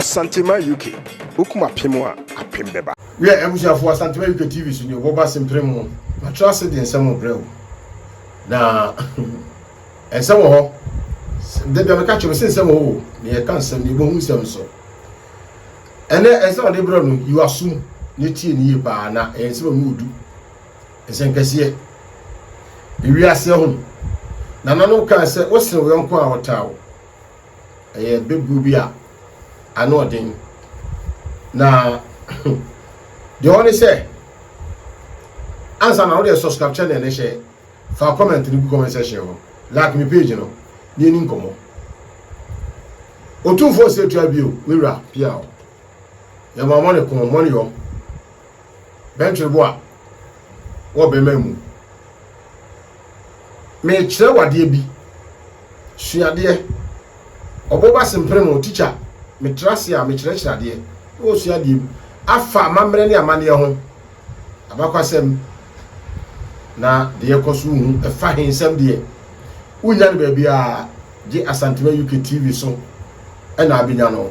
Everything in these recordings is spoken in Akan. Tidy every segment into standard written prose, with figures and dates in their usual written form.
Asantema UK. Ukuma pimwa apembeba. We are ebusia for Asantema UK TV so ni oboba sempremo. Ma trust the ensemo breo. Na ensemo ho. De bia me ka chebe ensemo ho. Ne ye kan sem ni bo hu sem so. Ene ensemo de bro no you assume ne tie ni ba na ensemo mu udu. Esen kase wi ase ho. Na nanu kan se wo se wo yonko a wotawo. Eye bebu bia ano den na the only say answer na we subscribe channel na share fa comment ni comment section ho like me page no ni nkomo otu fo se tu abio mira pia o ya ma money ko money yo bentre boa wo be mamu me kire wade bi suade oboba sempremo teacher me trasia me kire de o suade afa mamre ne amane ho abakwasem na de yekoso hu efa hensem de unya ne ba bia je Asantema UK TV so ena abinya no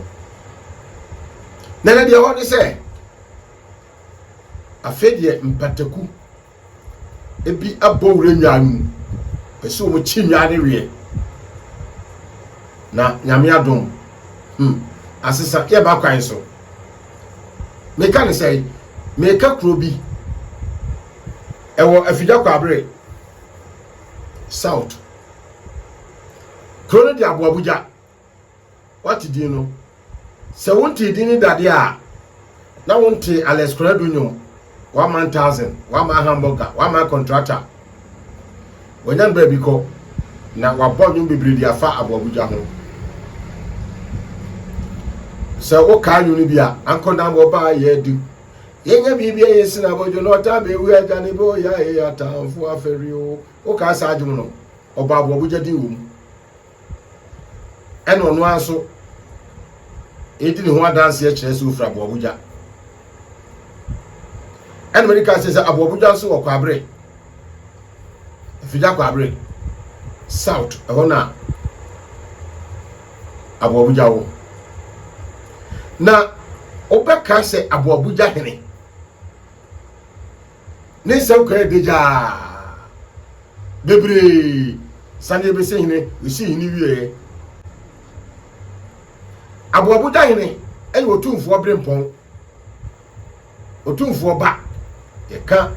nene de ho de se afedie mpataku ebi abowre nwan pese o mo chinwa ne wie na nyame adom asesa ye ba kwan so me kan say me ka kro bi ewo afida kwa abre south kro de abo abuja what di no se wonti di ni dade a na wonti Alex Corado nyom 1,000 1 hamburger 1 contractor wonya ba bi ko na wabɔ nyom bebre di afa abo abuja ho se o ka nyu ni bia ankoda mo ba ye du yenya bibia yesina bojo no ta be wi aja ni bo ya ya tanfo aferi o ka sa adwum no oba abo abuja di wo eno no aso edi ni ho adanse e kire se ofra abo abuja eno America se abo abuja so wo kwa abre afija kwa abre south ehona abo abuja wo na obeka se abo abuja hene ne sem ko edeja bebre sane be se hene isi hini wie abo abuja hene ayi otumfo brempon otumfo ba ye ka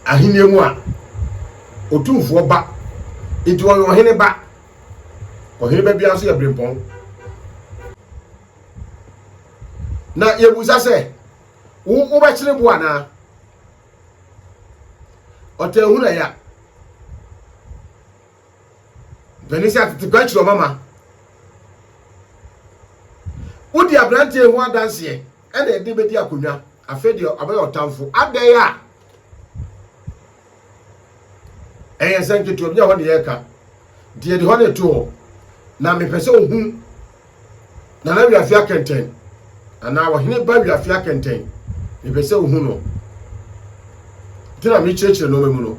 ahini emu a otumfo ba edu o hene ba o hene ba bia so ye brempon na yebuza se wo ba kire bo ana otehuna ya benisi atete kwa kire mama udi abrante hu adanse ene ede bedi akonwa afedi abayo otamfo adeya eyen sanke to bia ho ne yeka de ho ne to na mepese ohu na na wi afia kenten ana wa hine ba wi afia kenten mepese ohu no tina mi chechire no memu no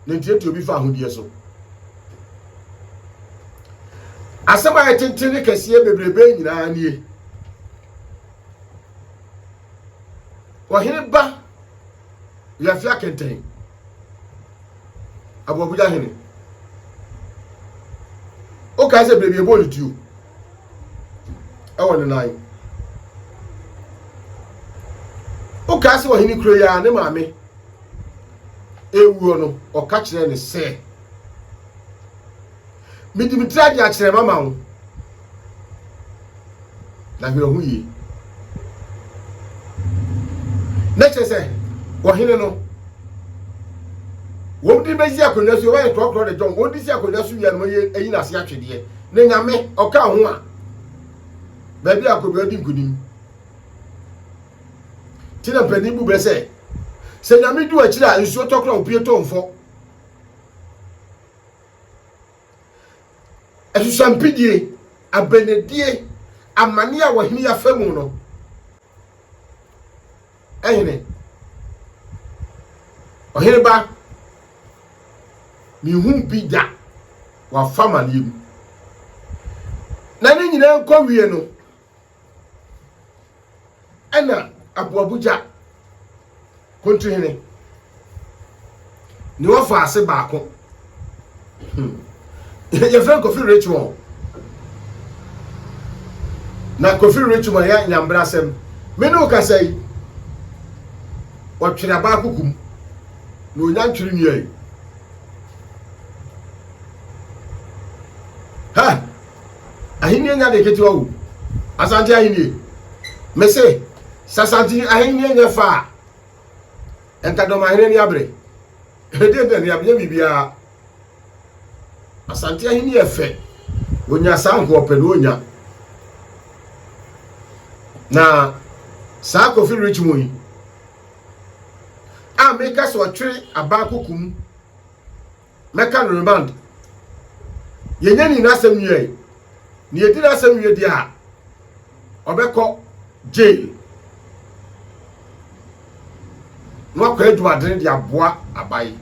ne ntie obi fa ahodie so asaba etentene kase bebrebe nyina nie wa hine ba wi afia kenten abo abuja hine o ka se bebrebe bo litu awon nine o ka se ohini kro ya ne maame ewuo no o ka kire ne se midimitra dia kire mama ho na hwe hu yi na chese ohini no wo di bezi akonwa so wa to de jon wo di si akonwa so wi no ye eyi na se atwede ne nyame o ka ho a baby akobi odi nkunim tina pani bu brese se nyame du akira nsuo tokro opie to mfo esusampidie abenedie amane a wahini ya famu no ehene ohene ba mi hu bida wa fama ni nyina nkɔ wie no ɛna Abuabuja kontrihene ni wɔfa ase baako yɛfrɛ Kofi Richmond na Kofi Richmond ya nyambra asɛm me no ka sɛ wɔtwere baako kum na onya ntwere nua ha ahinie nya de keti wo Asante ahinie me se Asante ahinie nya fa enkadoma ahine ni abre ede ni abye bibia Asante ahinie efe onya sanko opelo onya na sa Kofi Richmond a meka so twere abako kum meka no remand yenya ni nasem nwie ni edi nasem nwie dia obekọ jail no kwa eduadene dia boa abai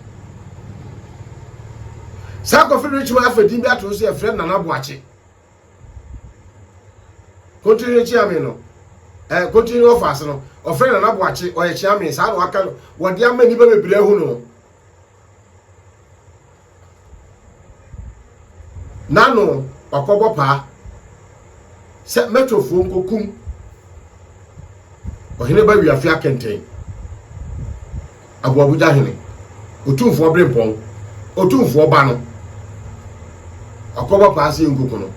sa Kofi Richmond afedi bi ato so e friend Nana Boakye continue chiame no continue offers no ofre Nana Boakye o ye chiame sa no aka no wode amani ba bebre hu no nano okobo pa se metofo nkokum ohene ba wi afia kenten Abuabuja hene otumfo brempon otumfo ba no okobo pa se nkoku no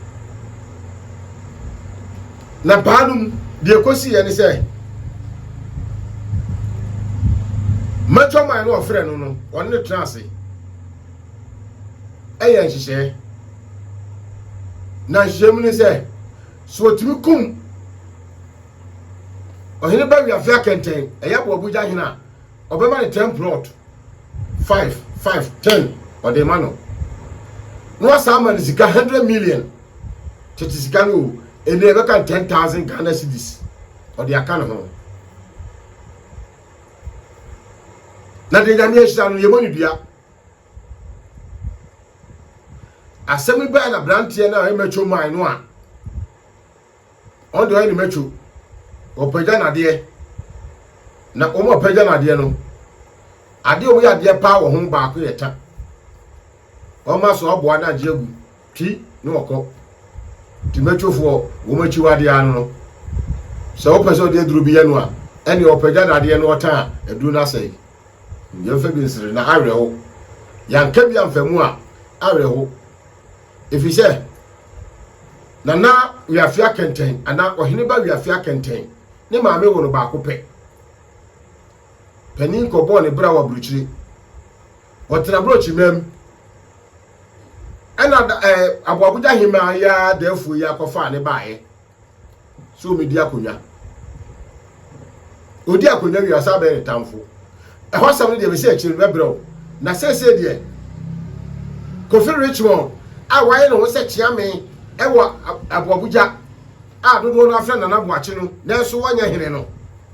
na paanum de ekosi ye ne se metoma no ofre no no onne transe eye nhihye na jemu ne se so otimi kum ohene ba wi afia kenten eya Abuabuja hena obema ne 10 plot 5 10 ode mano no asama ne sika 100 million tete sika no ene be kan 10,000 Ghana cedis ode aka no ho na de nyame ehira no yemoni dua asemi ba na brantie na emecho man no a ondo ani mecho opagya na de na omo opagya na de no ade omo ya de pa wo ho ba ko yeta oma so obo na jegu ti no okọ ti mecho fo wo machi wade anu no so opese de duru bi ye no a ene opagya na de no ota eduru na sai ye fa bi nsire na areho yanka bi amfamu a areho efise Nana wi afia kenten ana ohene ba wi afia kenten ne maame wo no ba ko pe panin ko bo ne bra wa bruchiri otena brochi mem ana Abuabuja hima ya defu ya kofa ne baaye so me di akonya odi akonya wi asa be ne tamfo e ho sam ne de be se akiri be bro na se de Kofi Richmond a waye no se chiame ewa Abuabuja a dodo na afra Nana Boakye no na so wanya hene no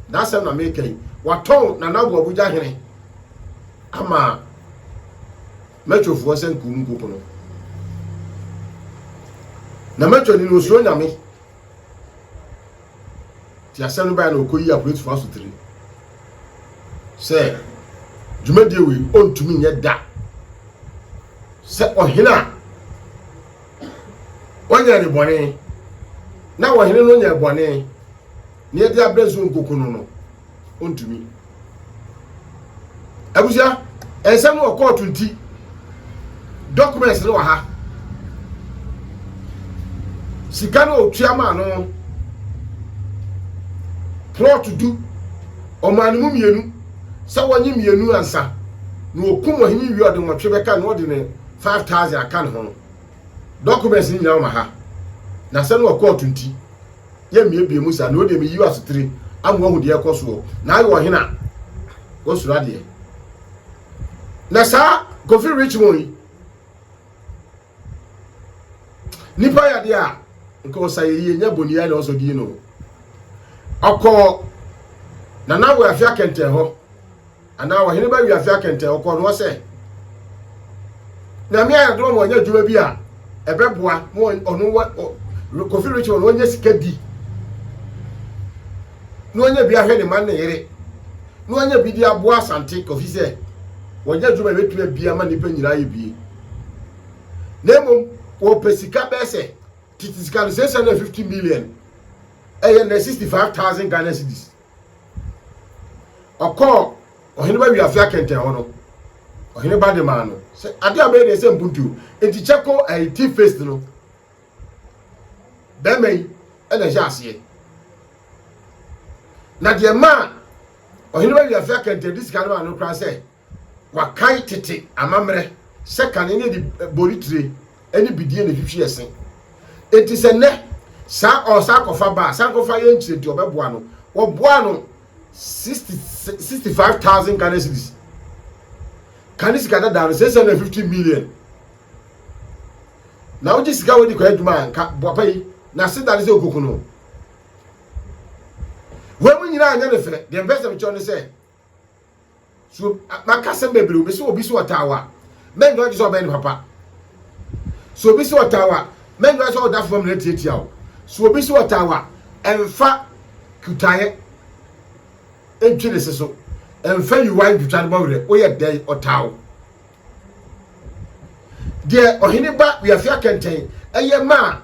da asem na mekai waton Nana Abuabuja hene ama metofo sen kungu no na meto ni no so nyame ti asem no ba na okoyi apolice for so 3 se dwumadie wi ontumi nye da se ohina onya ni bone na ohine no nya bone ni e dia brezu nkokunu no ontumi abusia ensem no court nti documents no ha sika no otuama no plot du omanum mienu sa wonyi mienu ansa no okum ohine wi ode nwotwe beka no ode ne 5,000 akan ho documents ni nyama ha na se no court nti ye miebie musa na ode me yi aso 3 anwo hu de ekoso na ayo ohina wo sura de na sa Kofi Richmond nipa ya de a nko saye nya bonia na oso di no akọ na wo afia kente ho ana wo hene ba wi afia kente ho ko no se na mi aya do mo nya djuma bi a ebeboa mo onu Kofi Richmond wonye sika di no wonye bi ahwe ne man ne yere no wonye bi di abo asante Kofi se wonye djuma betu bia ma nipa nyira ye bie nemo wo pesika bese titisika 650 million eye na 65,000 Ghana cedis okọ ohene ba wi afia kenten ho no ohene ba de ma no se ade abe de se mpuntu enti cheko ai tea face no bemei ena jase na de ma ohene ba wi afia kenten disika no kra se wakai tete amamre se kan ne di boritire eni bidie na hwehwe esen enti se ne sa o sa kofa ba sa kofa ye nchire di obeboa no wo boa no 65,000 Ghana cedis kanisi kada down 650 million na oji sika wodi kwa adwuma nka bopai na sidale se okukuno we mu nyina anya ne fere the investor me chone say so makase bebre obi so otawa men do so ben papa so obi so otawa men do so oda from na tietia o so obi so otawa emfa kutaye entwene seso emfa yuwan dutane bawre oye dai otawo de ohine ba wi afia kenten eye ma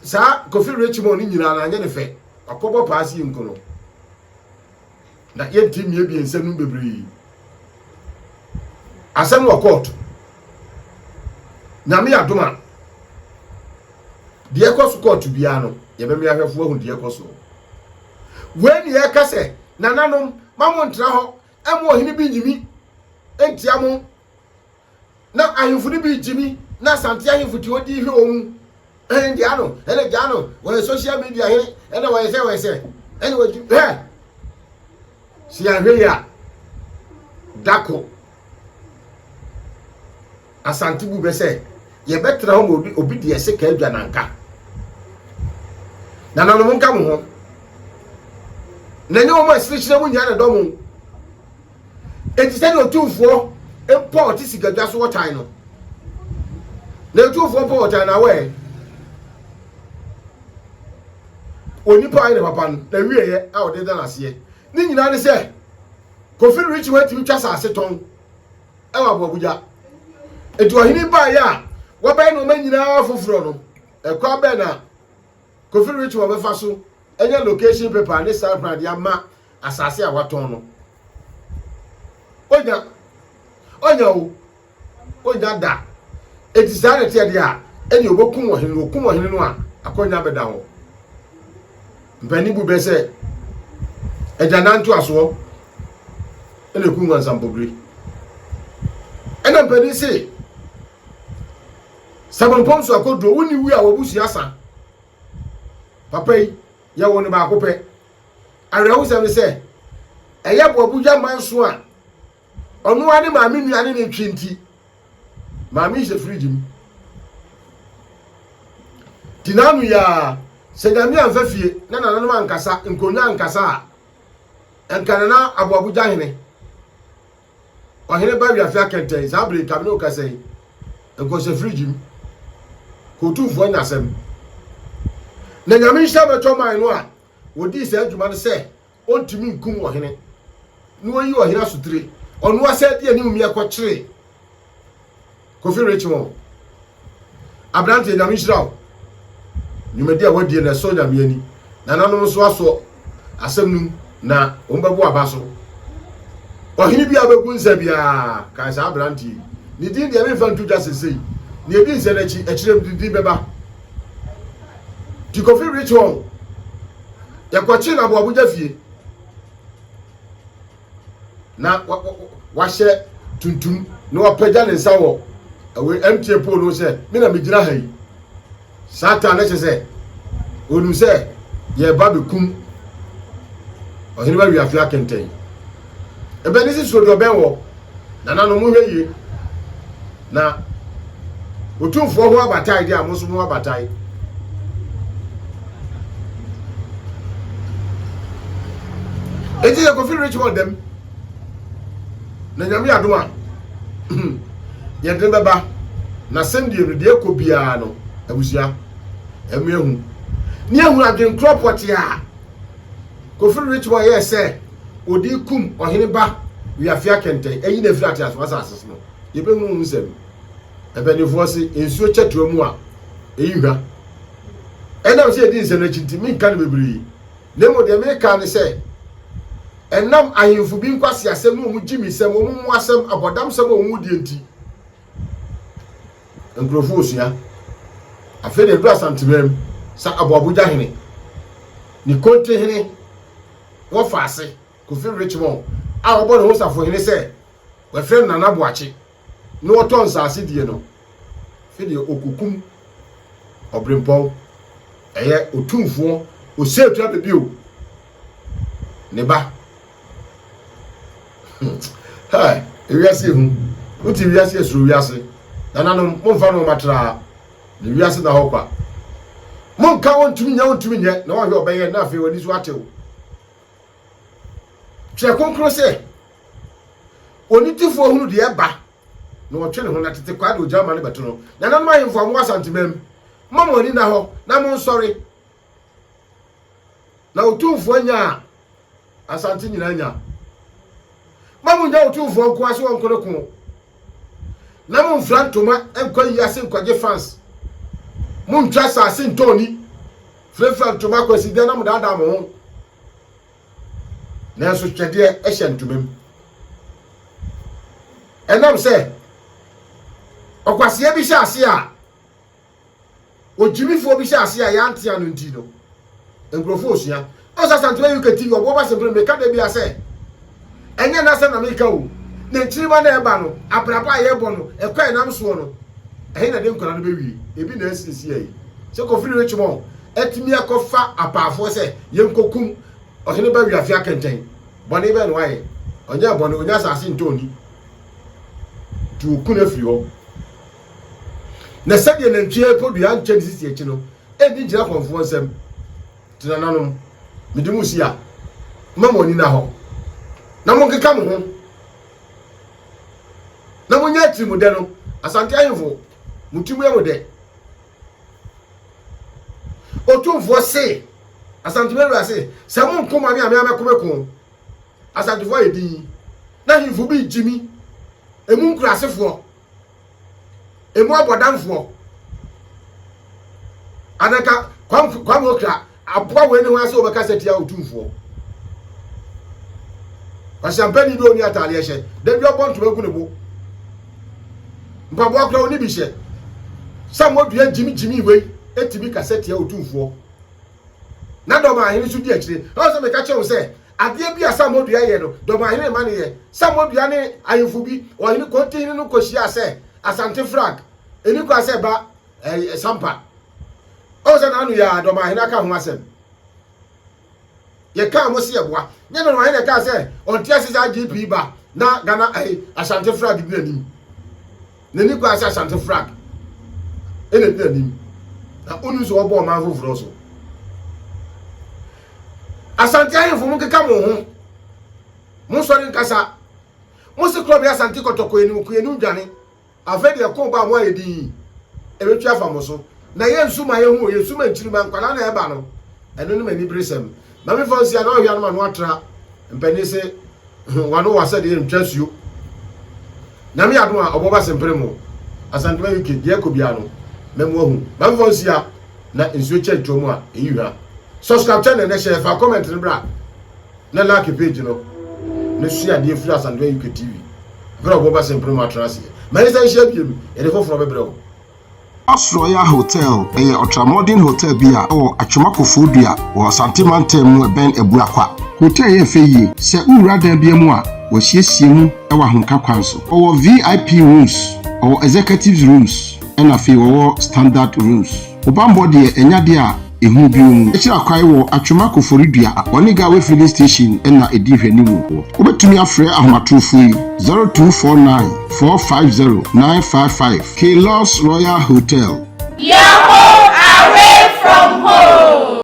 sa Kofi Richmond ni nyina na anya ne fe akobo paasi nkono na yenti mie bi ensenu bebre asem wa court na me adoma de ekoso court bia no ye be me ahwefo hu de ekoso when ye kase nananom mamo ntra ho emo ohine bi nyimi entiamo na ahimfu ni bi jimi na sante ahimfu ti odi hwe omu endi ano ele jano wo social media he ene wo se ene wo he si ahwe ya dako asante bu be se ye betra ho obi de ese ka adwa nanka nananom nka mo ho na nyo mo asirichire mu nya na domu enti se no tumfo import sigadwa so wotan no na tumfo import na we onipa ai ne papa no na wieye a ode da nase ni nyina ne se Kofi Richmond ti twa sa seton e wa bo Abuja enti ohini ba ya wo ba no ma nyina foforo no e kwa ba na Kofi Richmond be fa so enya location paper ne star brand ya ma asase a waton no onya da eti sare tie dia eni obokum wo hene no a akonya beda ho mpani bu be se eja nantu aso ene ku nwan sambogri ena mpani se sabon pomso akodo woni wi a wobusu asa papa yi ya woni ba akopɛ arewo se me se eye bo Abuja manso a onu ani maami nuane ne twinti maami je fridge mi tinanu ya segami anfafie na nananu ankasa nkonya ankasa enkana na abo Abuja hene ohene ba wi afia kenten zabre kamne okasai enko je fridge mi ko tufo nyasem na nyame hia beto man no a wodi se adwuma no se ontimi nkum ohene no yi ohene asotire onu ase de ani mumia ko kire Kofi Richmond abrante nyame hia nyumedi a wadi na so nyame ani na nanom so aso asem num na ombabu abaso ohene bia begun nsa bia kan sa abrante ni din de me fantu jasesei ni edi nsa na chi akire di beba ti Kofi Richmond yakwachi na abo Abuja fie na wahye tuntum na wapaja ne nsa wo awe MTA pole no se me na megyina ha yi satan na chese onu se ye ba bekum ohini ba wi afia kenten ebe ni si so do ben wo na nanu mu hweye na otumfo ho abatai dia mo so mo abatai eti ya Kofi Richmond dem na nyame adoma ye dem baba na sendie no de ekobia no abusia emu ehu ni ehunu adwen cropot ya Kofi Richmond ye say odi kum ohene ba wiafia kente eyi na firi ati aswa asase no ye be hu nsem ebe ni voice ensuo chetuo mu a eyi hwa enam se edi nsem na chinti mi kan bebiri nemo de me kan say enam ahemfu bi nkwase asem no mu jimi sem mu asem abodam sem mu die nti nkrofo osua afi de do asantemem sa aboabuja hene ni konte hene wo faase Kofi Richmond a obo no safo hene se we frem Nana Boachi no oton saase die no fi de okukum obrempon eye otumfo o setua bebi o ne ba hai ewiase hu uti wiase esuru wiase nananom momfa no matra ne wiase na hokwa monka wontumi nye na wahwe obeye na afi wani so atew twa konkro se onitifo hunu de eba na wotwe ne ho na tete kwa de ojama ne beto no nananom ahemfo amwa asantemam mama oni na ho na mo nsori na otumfo anya asante nyina nya mamu nya otumfo nko aso nkoreko na mo mfrantoma enko yi ase nkoje fans mo ntwa sase ntoni frantoma kwasi de na mo dada mo ho na so twede ehye ntomam enam se okwase bi hye ase a ojimifo bi hye ase a ya antia no nti no enkrofo osua osa santwe UK TV obo ba sempre me ka de bi ase enye na se na me ka o na nchirima na eba no abraba ye bo no ekwa enam so no ehe na de nkora no be wi ebi na asisi ayi se Kofi Richmond etimi akofa apafo se ye nkokum ohene ba wi afia kenten bone be no aye onya bone onya sase ntoni tu kuna firi ho na sade na ntwe podua nche sisi echi no edi gira konfo nsem tinananom midimusi a mamoni na ho na mo nkeka mo ho na mo nya timu de no asante ayefo mutimu yemo de otumfo se asante meru ase se mo nkoma mi amekomeko asante fo edi na himfo bi jimi emu nkurasefo emu abodamfo anaka kwam okra aboa we ne ho ase obeka setia otumfo asampani do ni atale ehye de bi obon to bagu ne bo mpabo akra oni bi hye samodua jimi we etimi kasetia otumfo na do ma hene su di akire o se me ka che wo se ade bi asamodua ye no do ma hene ma ne ye samodua ne ayefo bi o hene kontin no kohia se asante frag eni ko ase ba sampa o se na anu ya do ma hene aka ho asem ye ka mo se eboa nye no ma hene ka se on tia se GP ba na Ghana asante frag bi anim na ni ko ase asante frag ene bi anim na onu so obo ma foforo so asante ayefo mo keka mo ho mo sori nkasa mo se club ya asante kotoko eni ku eni dwane afedi e ko ba mo ayedi ebetu afa mo so na ye nsuma ye hu ye suma nchirima nkwala na eba no eno no mani bresem na me fancy na ohia no ma no atra mpani se wano wasa de ntwasuo na me ado a oboba sempere mo asante ma UK de ko bia no memo ahu na me fancy na nsuo checho mu a eyiwa subscribe channel na share fa comment ni bra na like page no na share de free asante UK TV bra oboba sempere mo atrase ma isa share biem e de foforo bebrewo As Royal Hotel, a ultra-modern hotel bia or Achumakofo dua or Santimantem mu ben ebuakwa. Hotel ye feye, se ura den bia mu a, wo hiesie mu e wa honka kwanso. Or VIP rooms or executive rooms, and afi wo standard rooms. Obambo de enya de a ehu bi mu. Ekira kwai wo Achumakofo dua, Oniga we filling station na edi hwani mu. Obetumi afre ahomatrofo yi 0249 450 955 K-Loss Royal Hotel. Your home away from home.